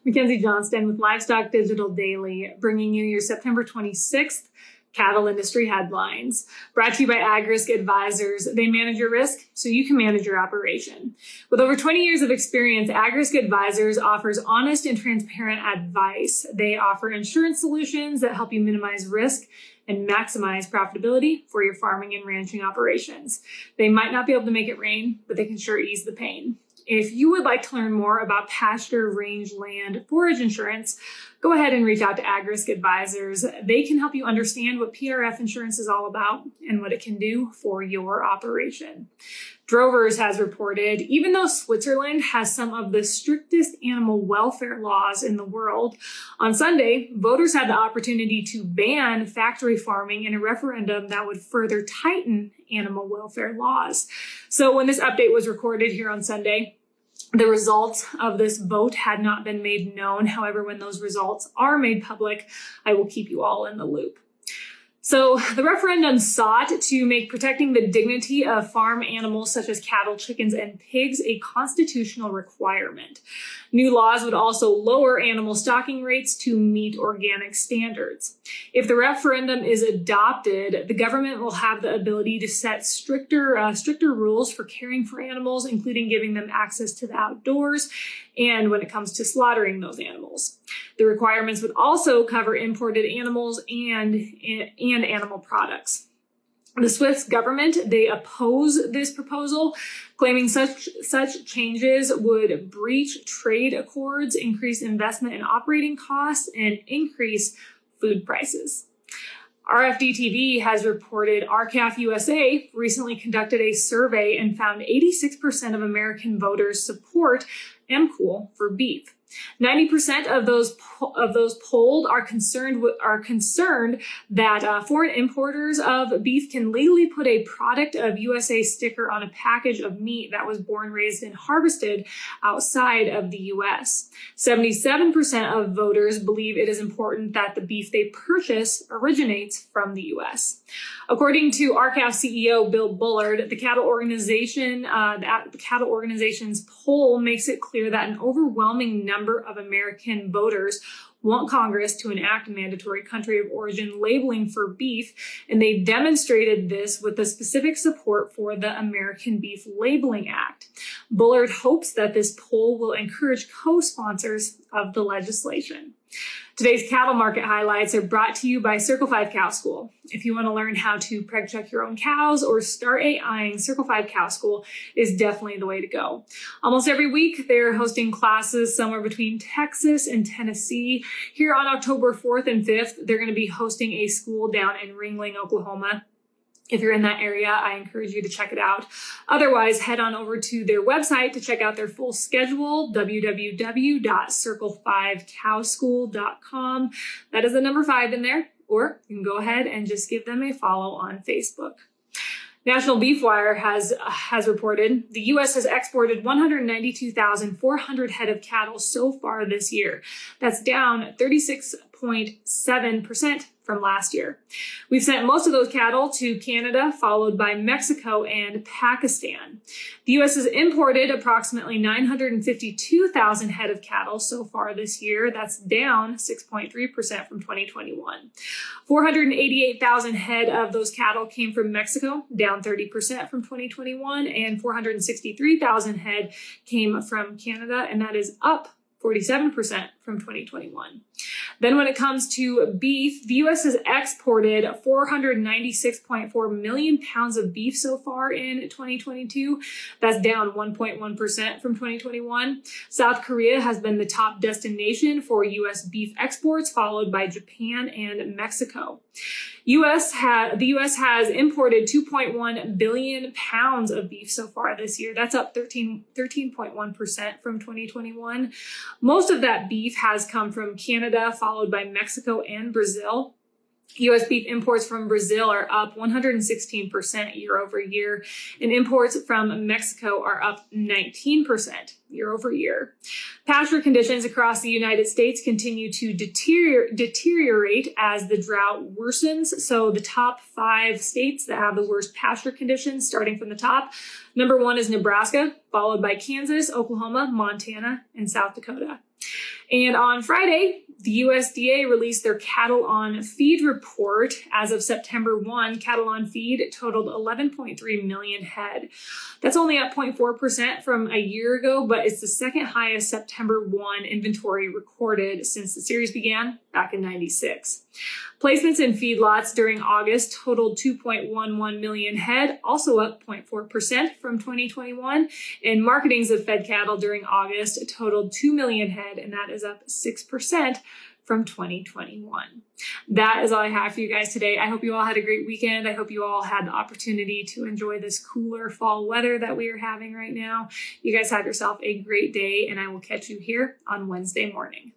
Mackenzie Johnston with Livestock Digital Daily, bringing you your September 26th cattle industry headlines. Brought to you by AgRisk Advisors. They manage your risk so you can manage your operation. With over 20 years of experience, AgRisk Advisors offers honest and transparent advice. They offer insurance solutions that help you minimize risk and maximize profitability for your farming and ranching operations. They might not be able to make it rain, but they can sure ease the pain. If you would like to learn more about pasture, range, land, forage insurance, go ahead and reach out to AgRisk Advisors. They can help you understand what PRF insurance is all about and what it can do for your operation. Drovers has reported, even though Switzerland has some of the strictest animal welfare laws in the world, on Sunday, voters had the opportunity to ban factory farming in a referendum that would further tighten animal welfare laws. So when this update was recorded here on Sunday, the results of this vote had not been made known. However, when those results are made public, I will keep you all in the loop. So the referendum sought to make protecting the dignity of farm animals such as cattle, chickens, and pigs a constitutional requirement. New laws would also lower animal stocking rates to meet organic standards. If the referendum is adopted, the government will have the ability to set stricter rules for caring for animals, including giving them access to the outdoors and when it comes to slaughtering those animals. The requirements would also cover imported animals and animal products. The Swiss government, they oppose this proposal, claiming such changes would breach trade accords, increase investment in operating costs, and increase food prices. RFD-TV has reported RCALF USA recently conducted a survey and found 86% of American voters support MCOOL for beef. 90% of those polled are concerned that foreign importers of beef can legally put a product of USA sticker on a package of meat that was born, raised, and harvested outside of the U.S. 77% of voters believe it is important that the beef they purchase originates from the U.S. According to RCALF CEO Bill Bullard, the cattle organization's poll makes it clear that an overwhelming number of American voters want Congress to enact mandatory country of origin labeling for beef, and they demonstrated this with the specific support for the American Beef Labeling Act. Bullard hopes that this poll will encourage co-sponsors of the legislation. Today's cattle market highlights are brought to you by Circle 5 Cow School. If you want to learn how to preg check your own cows or start AIing, Circle 5 Cow School is definitely the way to go. Almost every week, they're hosting classes somewhere between Texas and Tennessee. Here on October 4th and 5th, they're going to be hosting a school down in Ringling, Oklahoma. If you're in that area, I encourage you to check it out. Otherwise, head on over to their website to check out their full schedule, www.circle5cowschool.com. That is the number 5 in there, or you can go ahead and just give them a follow on Facebook. National Beef Wire has reported the U.S. has exported 192,400 head of cattle so far this year. That's down 36.7% from last year. We've sent most of those cattle to Canada, followed by Mexico and Pakistan. The U.S. has imported approximately 952,000 head of cattle so far this year. That's down 6.3% from 2021. 488,000 head of those cattle came from Mexico, down 30% from 2021, and 463,000 head came from Canada, and that is up 47% from 2021. Then when it comes to beef, the U.S. has exported 496.4 million pounds of beef so far in 2022. That's down 1.1% from 2021. South Korea has been the top destination for U.S. beef exports, followed by Japan and Mexico. The U.S. has imported 2.1 billion pounds of beef so far this year. That's up 13.1% from 2021. Most of that beef has come from Canada, followed by Mexico and Brazil. U.S. beef imports from Brazil are up 116% year over year, and imports from Mexico are up 19% year over year. Pasture conditions across the United States continue to deteriorate as the drought worsens. So the top 5 states that have the worst pasture conditions, starting from the top, number 1 is Nebraska, followed by Kansas, Oklahoma, Montana, and South Dakota. And on Friday, the USDA released their cattle on feed report. As of September 1, cattle on feed totaled 11.3 million head. That's only up 0.4% from a year ago, but it's the second highest September 1 inventory recorded since the series began back in '96. Placements in feedlots during August totaled 2.11 million head, also up 0.4% from 2021. And marketings of fed cattle during August totaled 2 million head, and that is up 6% from 2021. That is all I have for you guys today. I hope you all had a great weekend. I hope you all had the opportunity to enjoy this cooler fall weather that we are having right now. You guys have yourself a great day, and I will catch you here on Wednesday morning.